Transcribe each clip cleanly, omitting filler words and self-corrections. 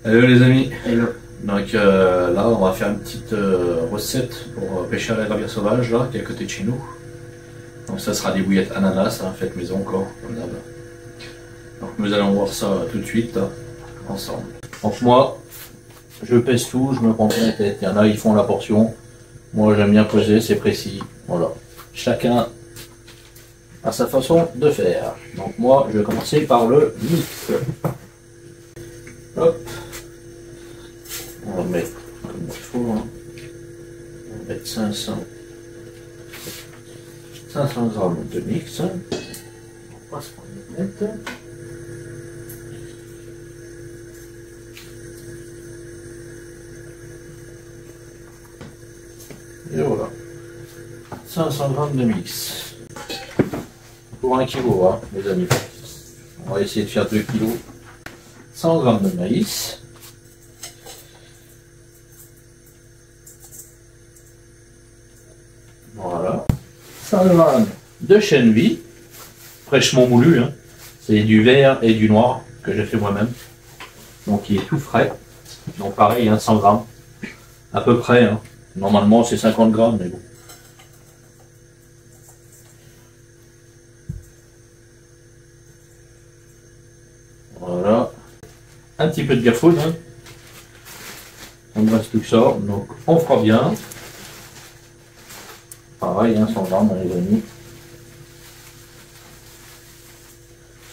Hello les amis. Hello. Donc là on va faire une petite recette pour pêcher à la gravière sauvage là, qui est à côté de chez nous. Donc ça sera des bouillettes ananas, hein, faites maison encore, comme d'hab. Donc nous allons voir ça tout de suite là, ensemble. Donc moi, je pèse tout, je me prends pas la tête. Il y en a ils font la portion. Moi j'aime bien peser, c'est précis. Voilà. Chacun a sa façon de faire. Donc moi je vais commencer par le mix. Hop. On va mettre comme il faut. Hein. On va mettre 500 grammes de mix. On va se prendre une mettre. Et voilà. 500 grammes de mix. Pour 1 kg, hein, les amis. On va essayer de faire 2 kg. 100 grammes de maïs. Voilà. 100 grammes de chènevis, fraîchement moulu. Hein. C'est du vert et du noir que j'ai fait moi-même. Donc il est tout frais. Donc pareil, hein, 100 grammes. À peu près. Hein. Normalement c'est 50 grammes, mais bon. Voilà. Un petit peu de gafoud. Hein. On reste tout ça. Donc on fera bien. Pareil, hein, 100 grammes, les amis.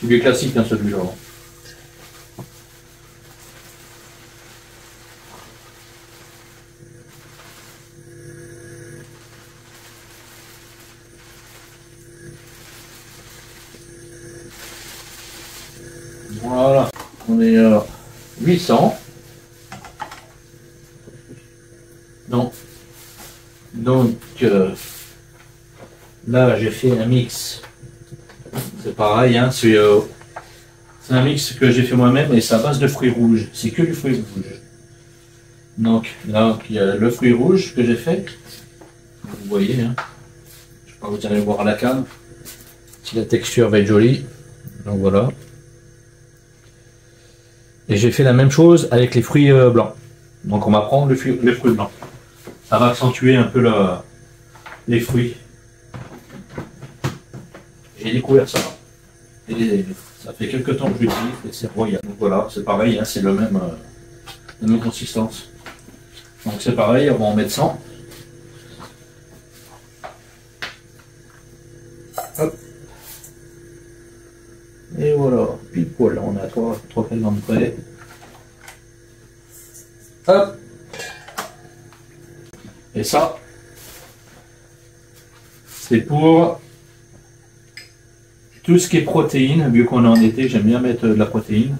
C'est du classique, hein, celui-là. Voilà, on est à 800. Donc là, j'ai fait un mix. C'est pareil, hein, c'est un mix que j'ai fait moi-même et c'est à base de fruits rouges. C'est que du fruit rouge. Donc là, il y a le fruit rouge que j'ai fait. Vous voyez, hein. Je sais pas, vous allez voir à la canne si la texture va être jolie. Donc voilà. Et j'ai fait la même chose avec les fruits blancs. Donc on va prendre les fruits blancs. Ça va accentuer un peu les fruits. J'ai découvert ça. Et ça fait quelques temps que je l'utilise et c'est royal. Donc voilà, c'est pareil, hein, c'est la même consistance. Donc c'est pareil, on va en mettre 100. Hop. Et voilà, pile poil, on est à 3 grammes près. Hop. Et ça, c'est pour tout ce qui est protéines. Vu qu'on est en été, j'aime bien mettre de la protéine.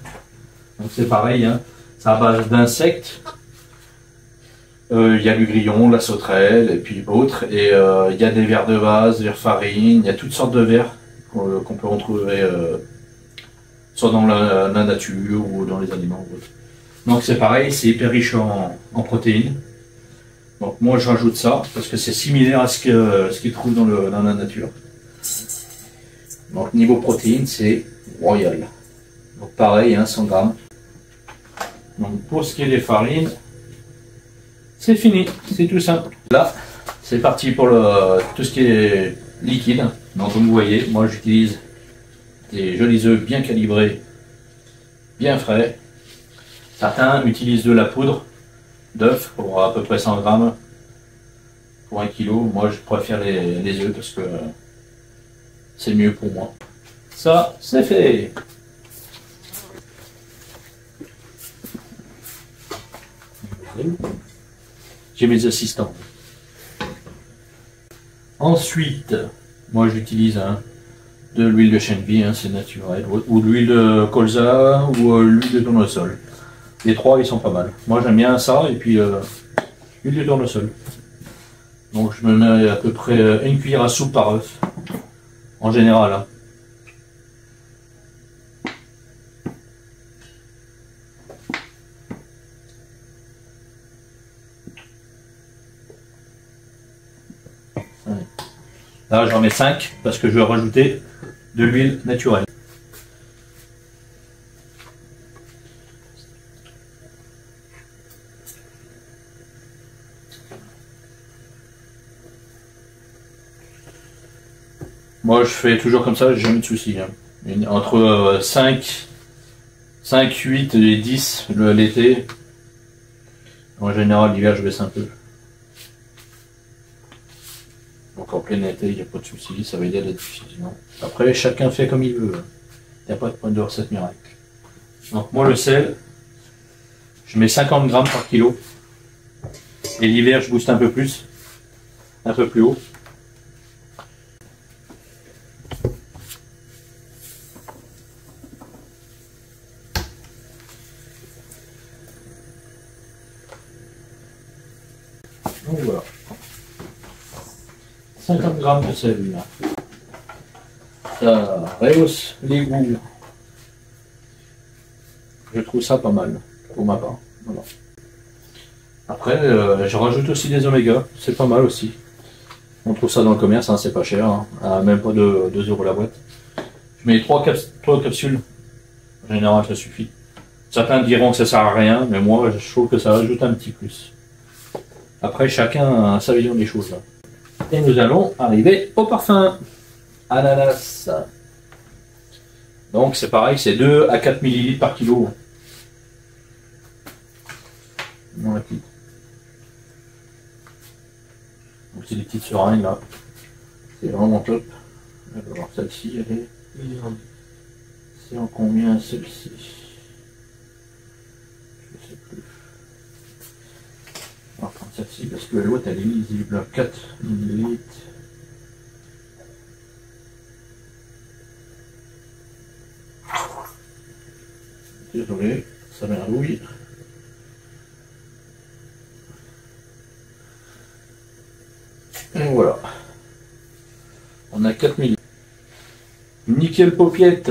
Donc c'est pareil, hein, c'est à base d'insectes. Il y a du grillon, la sauterelle et puis autres. Et il y a des vers de vase, vers farine, il y a toutes sortes de vers qu'on peut retrouver soit dans la nature ou dans les aliments. Donc c'est pareil, c'est hyper riche en protéines. Donc moi je rajoute ça parce que c'est similaire à ce qu'ils trouvent dans la nature. Donc niveau protéines c'est royal. Donc pareil, hein, 100 grammes. Donc pour ce qui est des farines, c'est fini, c'est tout simple. Là c'est parti pour tout ce qui est liquide. Donc comme vous voyez, moi j'utilise des jolis œufs bien calibrés, bien frais. Certains utilisent de la poudre d'œufs pour à peu près 100 grammes pour 1 kg. Moi je préfère les œufs parce que c'est mieux pour moi. Ça c'est fait. J'ai mes assistants. Ensuite, moi j'utilise de l'huile de chènevis, hein, c'est naturel, ou de l'huile de colza ou l'huile de tournesol. Les trois ils sont pas mal. Moi j'aime bien ça et puis l'huile de tournesol. Donc je me mets à peu près une cuillère à soupe par œuf, en général. Hein. Là j'en mets 5 parce que je vais rajouter de l'huile naturelle. Moi je fais toujours comme ça, j'ai jamais de soucis. Hein. Entre 5, 8 et 10 l'été. En général l'hiver je baisse un peu. Donc en plein été il n'y a pas de soucis, ça va aider à la diffusion. Après chacun fait comme il veut. Il n'y a pas de point de recette miracle. Donc moi le sel, je mets 50 grammes par kilo. Et l'hiver je booste un peu plus. Un peu plus haut. Donc voilà. 50 grammes de sel là. Ça rehausse les goûts. Je trouve ça pas mal pour ma part. Voilà. Après, je rajoute aussi des oméga, c'est pas mal aussi. On trouve ça dans le commerce, hein, c'est pas cher, hein, à même pas de 2 € la boîte. Je mets 3 capsules, en général ça suffit. Certains diront que ça sert à rien, mais moi je trouve que ça rajoute un petit plus. Après, chacun a sa vision des choses. Là. Et nous allons arriver au parfum. Ananas. Donc c'est pareil, c'est 2 à 4 ml par kilo. Dans la petite. Donc c'est des petites seringues là. C'est vraiment top. Alors celle-ci, elle est... C'est en combien celle-ci? Je sais plus. On va prendre celle-ci parce que l'autre elle est lisible. 4 ml. Désolé, ça merdouille. Et voilà. On a 4 ml. Nickel paupiette.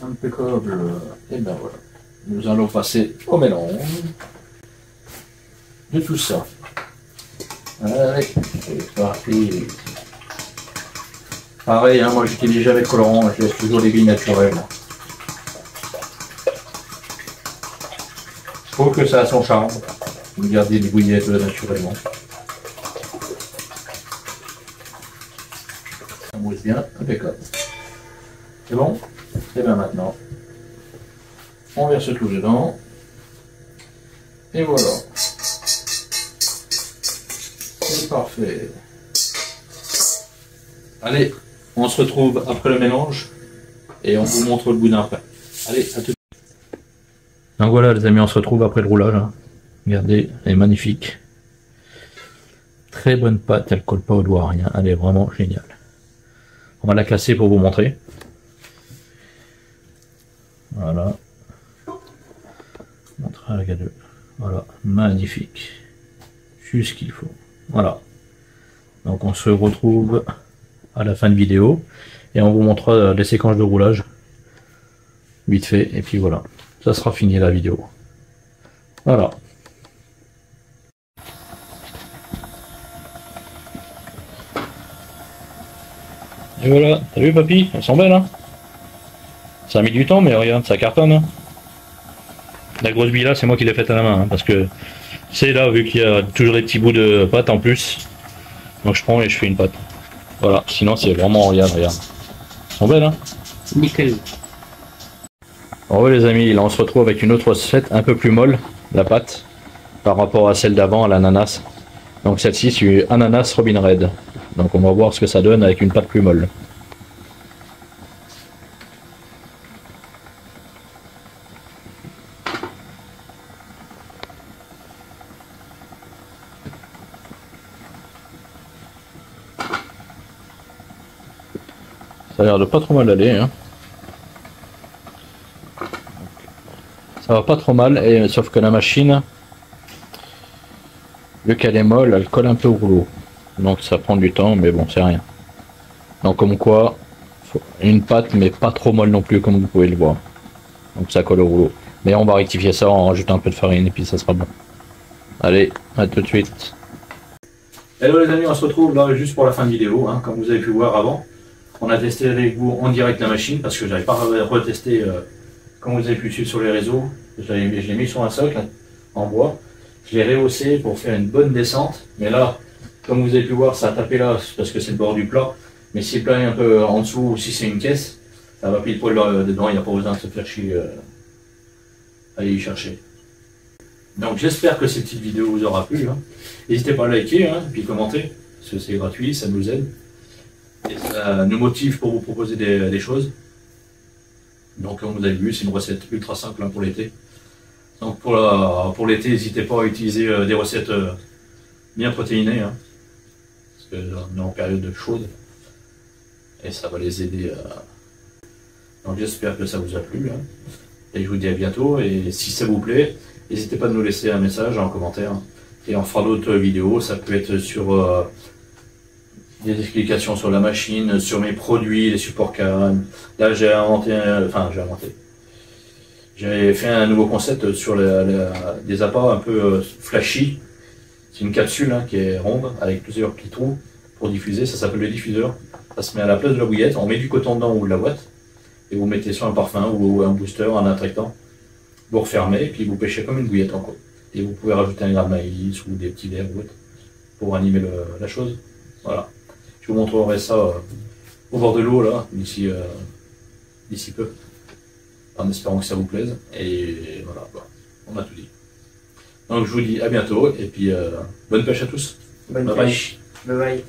Impeccable. Et ben voilà. Nous allons passer au mélange de tout ça. Allez, c'est parti. Pareil, hein, moi j'utilise jamais de colorant, je laisse toujours les billes naturelles. Je trouve que ça a son charme, de garder les bouillettes naturellement. Ça mousse bien, impeccable. C'est bon? Et bien maintenant, on verse tout dedans. Et voilà. C'est parfait. Allez, on se retrouve après le mélange et on vous montre le boudin après. Allez, à tout de suite. Donc voilà les amis, on se retrouve après le roulage. Hein. Regardez, elle est magnifique. Très bonne pâte, elle colle pas au doigt, rien. Elle est vraiment géniale. On va la casser pour vous montrer. Voilà. Montrer à la gade. Voilà, magnifique. Juste ce qu'il faut. Voilà. Donc on se retrouve à la fin de vidéo et on vous montrera les séquences de roulage vite fait et puis voilà, ça sera fini la vidéo. Voilà. Et voilà, t'as vu papy, elles sont belles hein. Ça a mis du temps mais regarde, ça cartonne hein. La grosse bille là c'est moi qui l'ai faite à la main hein, parce que c'est là vu qu'il y a toujours des petits bouts de pâte en plus, donc je prends et je fais une pâte. Voilà, sinon c'est vraiment, regarde. Elles sont belles, hein? Nickel. Bon, ouais, les amis, là on se retrouve avec une autre recette un peu plus molle, la pâte, par rapport à celle d'avant, à l'ananas. Donc celle-ci, c'est ananas Robin Red. Donc on va voir ce que ça donne avec une pâte plus molle. Ça a l'air de pas trop mal aller, hein. Ça va pas trop mal, et, sauf que la machine, vu qu'elle est molle, elle colle un peu au rouleau. Donc ça prend du temps, mais bon, c'est rien. Donc comme quoi, une pâte, mais pas trop molle non plus, comme vous pouvez le voir. Donc ça colle au rouleau. Mais on va rectifier ça en rajoutant un peu de farine, et puis ça sera bon. Allez, à tout de suite. Hello les amis, on se retrouve là juste pour la fin de vidéo, hein, comme vous avez pu voir avant. On a testé avec vous en direct la machine parce que j'avais pas retesté comme vous avez pu suivre sur les réseaux. Je l'ai mis sur un socle en bois Je l'ai rehaussé pour faire une bonne descente. Mais là, comme vous avez pu voir, ça a tapé là parce que c'est le bord du plat. Mais si le plat est un peu en dessous ou si c'est une caisse, ça va pile poil dedans. Il n'y a pas besoin de se faire chier à aller y chercher. Donc j'espère que cette petite vidéo vous aura plu. Hein. N'hésitez pas à liker, hein, puis commenter, parce que c'est gratuit, ça nous aide. Et ça nous motive pour vous proposer des choses. Donc comme vous avez vu, c'est une recette ultra simple hein, pour l'été. Donc pour l'été, n'hésitez pas à utiliser des recettes bien protéinées, hein, parce qu'on est en période chaude. Et ça va les aider. Donc j'espère que ça vous a plu. Hein. Et je vous dis à bientôt. Et si ça vous plaît, n'hésitez pas à nous laisser un message en commentaire. Et on fera d'autres vidéos. Ça peut être sur des explications sur la machine, sur mes produits, les supports CAN. Là j'ai inventé, j'ai fait un nouveau concept sur des appâts un peu flashy. C'est une capsule hein, qui est ronde avec plusieurs petits trous pour diffuser. Ça s'appelle le diffuseur. Ça se met à la place de la bouillette. On met du coton dedans ou de la boîte. Et vous mettez sur un parfum ou un booster, un attractant. Vous refermez et puis vous pêchez comme une bouillette en quoi. Et vous pouvez rajouter un grain de maïs ou des petits verres ou autre pour animer la chose. Voilà. Je vous montrerai ça au bord de l'eau là, d'ici peu. En espérant que ça vous plaise. Et voilà, on a tout dit. Donc je vous dis à bientôt et puis bonne pêche à tous. Bonne bye pêche. Bye bye.